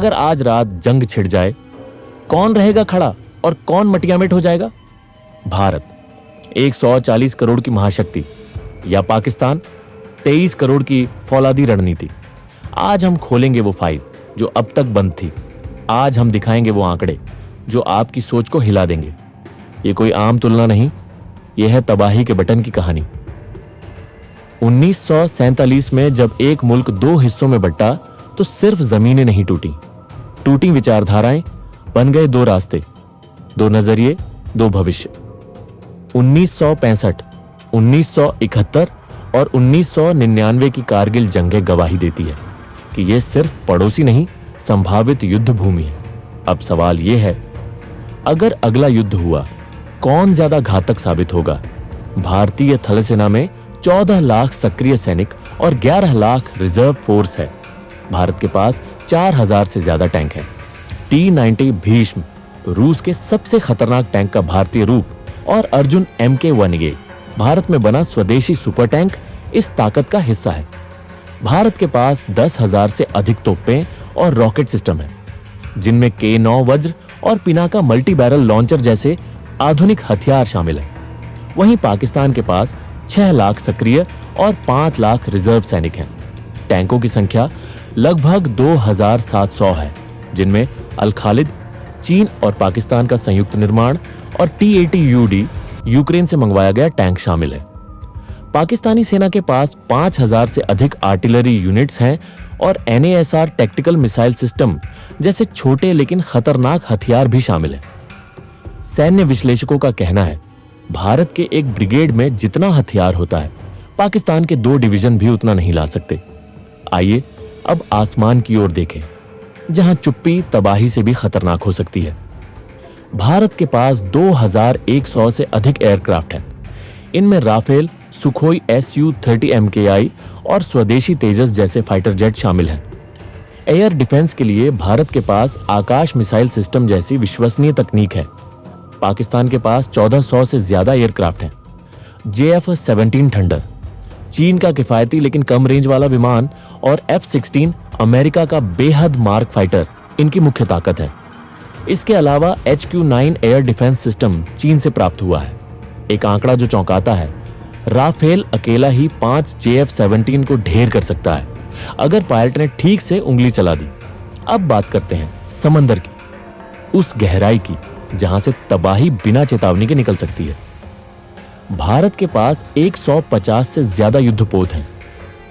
अगर आज रात जंग छिड़ जाए, कौन रहेगा खड़ा और कौन मटियामेट हो जाएगा? भारत 140 करोड़ की महाशक्ति या पाकिस्तान 23 करोड़ की फौलादी रणनीति? आज हम खोलेंगे वो फाइल जो अब तक बंद थी। आज हम दिखाएंगे वो आंकड़े जो आपकी सोच को हिला देंगे। ये कोई आम तुलना नहीं, यह है तबाही के बटन की कहानी। 1947 में जब एक मुल्क दो हिस्सों में बंटा तो सिर्फ जमीनें नहीं टूटी विचारधाराएं, बन गए दो रास्ते, दो नजरिए, दो भविष्य। 1965, 1971 और 1999 की कारगिल जंगें गवाही देती है कि यह सिर्फ पड़ोसी नहीं, संभावित युद्ध भूमि है। अब सवाल यह है, अगर अगला युद्ध हुआ, कौन ज्यादा घातक साबित होगा? भारतीय थल सेना में 14 लाख सक्रिय सैनिक और 11 लाख रिजर्व फोर्स है। भारत के पास 4000 से ज्यादा टैंक हैं। T-90 भीष्म रूस के सबसे खतरनाक टैंक का भारतीय रूप और अर्जुन MK-1A भारत में बना स्वदेशी सुपर टैंक इस ताकत का हिस्सा है। भारत के पास 10,000 से अधिक तोपें और रॉकेट सिस्टम है, जिनमें K9 वज्र और पिनाका मल्टी बैरल लॉन्चर जैसे आधुनिक हथियार शामिल हैं। वहीं पाकिस्तान के पास 6 लाख सक्रिय और 5 लाख रिजर्व सैनिक हैं। टैंकों की संख्या लगभग 2700 है, जिनमें अल खालिद चीन और पाकिस्तान का संयुक्त निर्माण और T-80UD यूक्रेन से मंगवाया गया टैंक शामिल है। पाकिस्तानी सेना के पास 5000 से अधिक आर्टिलरी यूनिट्स हैं और NASR टैक्टिकल मिसाइल सिस्टम जैसे छोटे लेकिन खतरनाक हथियार भी शामिल हैं। सैन्य विश्लेषकों का कहना है, भारत के एक ब्रिगेड में जितना हथियार होता है, पाकिस्तान के 2 डिवीजन भी उतना नहीं ला सकते। आइए अब आसमान की ओर देखें, जहां चुप्पी तबाही से भी खतरनाक हो सकती है। भारत के पास 2100 से अधिक एयरक्राफ्ट हैं। इनमें राफेल, सुखोई Su-30 MKI और स्वदेशी तेजस जैसे फाइटर जेट शामिल हैं। एयर डिफेंस के लिए भारत के पास आकाश मिसाइल सिस्टम जैसी विश्वसनीय तकनीक है। पाकिस्तान के पास 1400 से ज्यादा एयरक्राफ्ट हैं। JF-17 थंडर चीन का किफायती लेकिन कम रेंज वाला विमान और F-16 अमेरिका का बेहद मार्क फाइटर इनकी मुख्य ताकत है। इसके अलावा HQ-9 एयर डिफेंस सिस्टम चीन से प्राप्त हुआ है। एक आंकड़ा जो चौंकाता है, राफेल अकेला ही 5 JF-17 को ढेर कर सकता है, अगर पायलट ने ठीक से उंगली चला दी। अब बात करते हैं समंदर की, उस गहराई की जहां से तबाही बिना चेतावनी के निकल सकती है। भारत के पास 150 से ज्यादा युद्धपोत हैं।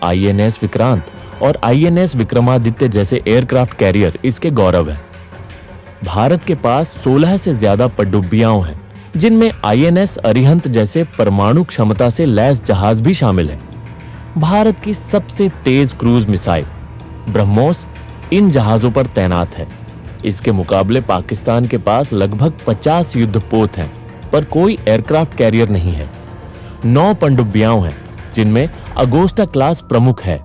INS विक्रांत और INS विक्रमादित्य जैसे एयरक्राफ्ट कैरियर इसके गौरव है। भारत के पास 16 से ज्यादा पनडुब्बियां हैं, जिनमें INS अरिहंत जैसे परमाणु क्षमता से लैस जहाज भी शामिल है। भारत की सबसे तेज क्रूज मिसाइल ब्रह्मोस इन जहाजों पर तैनात है। इसके मुकाबले पाकिस्तान के पास लगभग 50 युद्धपोत हैं, पर कोई एयरक्राफ्ट कैरियर नहीं है। 9 पनडुब्बियां हैं, जिनमें अगोस्टा क्लास प्रमुख है।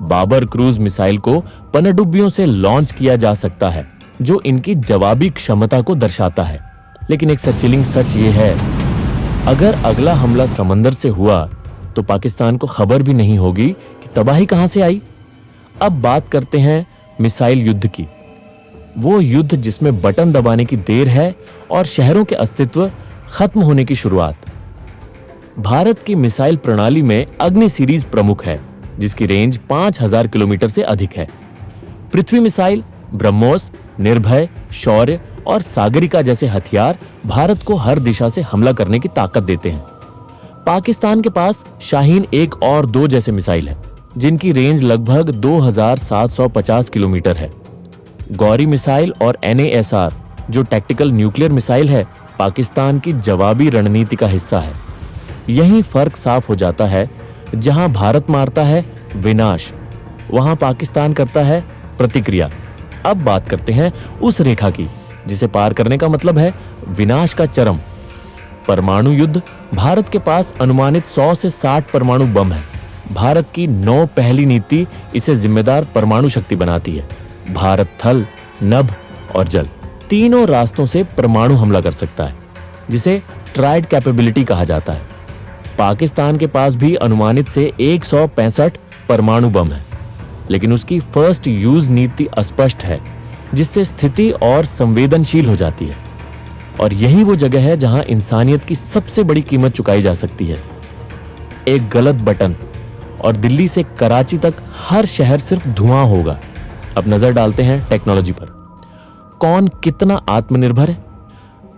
बाबर क्रूज मिसाइल को पनडुब्बियों से लॉन्च किया जा सकता है, जो इनकी जवाबी क्षमता को दर्शाता है। लेकिन एक सचिलिंग सच ये है, अगर अगला हमला समंदर से हुआ तो पाकिस्तान को खबर भी नहीं होगी कि तबाही कहां से आई। अब बात करते हैं मिसाइल युद्ध की, वो युद्ध जिसमें बटन दबाने की देर है और शहरों के अस्तित्व खत्म होने की शुरुआत। भारत की मिसाइल प्रणाली में अग्नि सीरीज प्रमुख है, जिसकी रेंज 5000 किलोमीटर से अधिक है। पृथ्वी मिसाइल, ब्रह्मोस, निर्भय, शौर्य और सागरिका जैसे हथियार भारत को हर दिशा से हमला करने की ताकत देते हैं। पाकिस्तान के पास शाहीन 1 और 2 जैसे मिसाइल हैं, जिनकी रेंज लगभग 2750 किलोमीटर है। गौरी मिसाइल और NASR जो टैक्टिकल न्यूक्लियर मिसाइल है, पाकिस्तान की जवाबी रणनीति का हिस्सा है। यही फर्क साफ हो जाता है, जहां भारत मारता है विनाश, वहां पाकिस्तान करता है प्रतिक्रिया। अब बात करते हैं उस रेखा की जिसे पार करने का मतलब है विनाश का चरम। परमाणु युद्ध। भारत के पास अनुमानित 100 से 60 परमाणु बम है। भारत की 9 पहली नीति इसे जिम्मेदार परमाणु शक्ति बनाती है। भारत थल, नभ और जल तीनों रास्तों से परमाणु हमला कर सकता है, जिसे ट्राइड कैपेबिलिटी कहा जाता है। पाकिस्तान के पास भी अनुमानित से 165 परमाणु बम है, लेकिन उसकी फर्स्ट यूज नीति अस्पष्ट है। जिससे स्थिति और संवेदनशील हो जाती है। और यही वो जगह है जहां इंसानियत की सबसे बड़ी कीमत चुकाई जा सकती है। एक गलत बटन और दिल्ली से कराची तक हर शहर सिर्फ धुआं होगा। अब नजर डालते हैं टेक्नोलॉजी पर। कौन कितना आत्मनिर्भर है?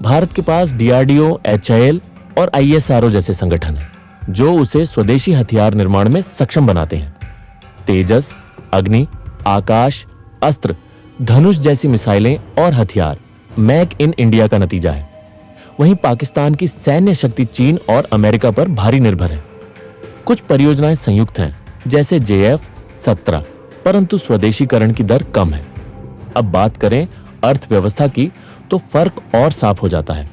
भारत के पास डीआरडीओ, एचआईएल और आईएसआरओ जैसे संगठन हैं जो उसे स्वदेशी हथियार निर्माण में सक्षम बनाते हैं। तेजस, अग्नि, आकाश, अस्त्र, धनुष जैसी मिसाइलें और हथियार मेक इन इंडिया का नतीजा है। वहीं पाकिस्तान की सैन्य शक्ति चीन और अमेरिका पर भारी निर्भर है। कुछ परियोजनाएं संयुक्त हैं जैसे JF-17, परंतु स्वदेशीकरण की दर कम है। अब बात करें अर्थव्यवस्था की तो फर्क और साफ हो जाता है।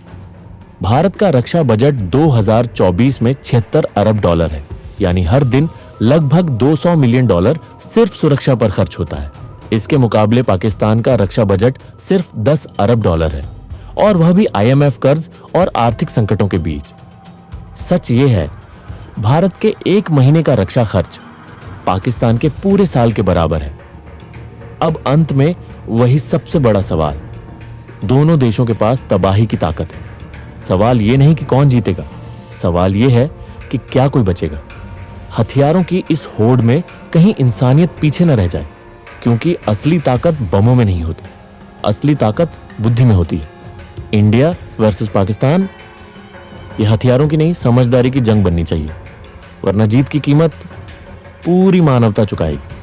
भारत का रक्षा बजट 2024 में $76 अरब है, यानी हर दिन लगभग $200 मिलियन सिर्फ सुरक्षा पर खर्च होता है। इसके मुकाबले पाकिस्तान का रक्षा बजट सिर्फ $10 अरब है, और वह भी IMF कर्ज और आर्थिक संकटों के बीच। सच ये है, भारत के एक महीने का रक्षा खर्च पाकिस्तान के पूरे साल के बराबर है। अब अंत में वही सबसे बड़ा सवाल, दोनों देशों के पास तबाही की ताकत है। सवाल ये नहीं कि कौन जीतेगा, सवाल ये है कि क्या कोई बचेगा। हथियारों की इस होड़ में कहीं इंसानियत पीछे न रह जाए, क्योंकि असली ताकत बमों में नहीं होती, असली ताकत बुद्धि में होती है। इंडिया वर्सेस पाकिस्तान, यह हथियारों की नहीं समझदारी की जंग बननी चाहिए, वरना जीत की कीमत पूरी मानवता चुकाएगी।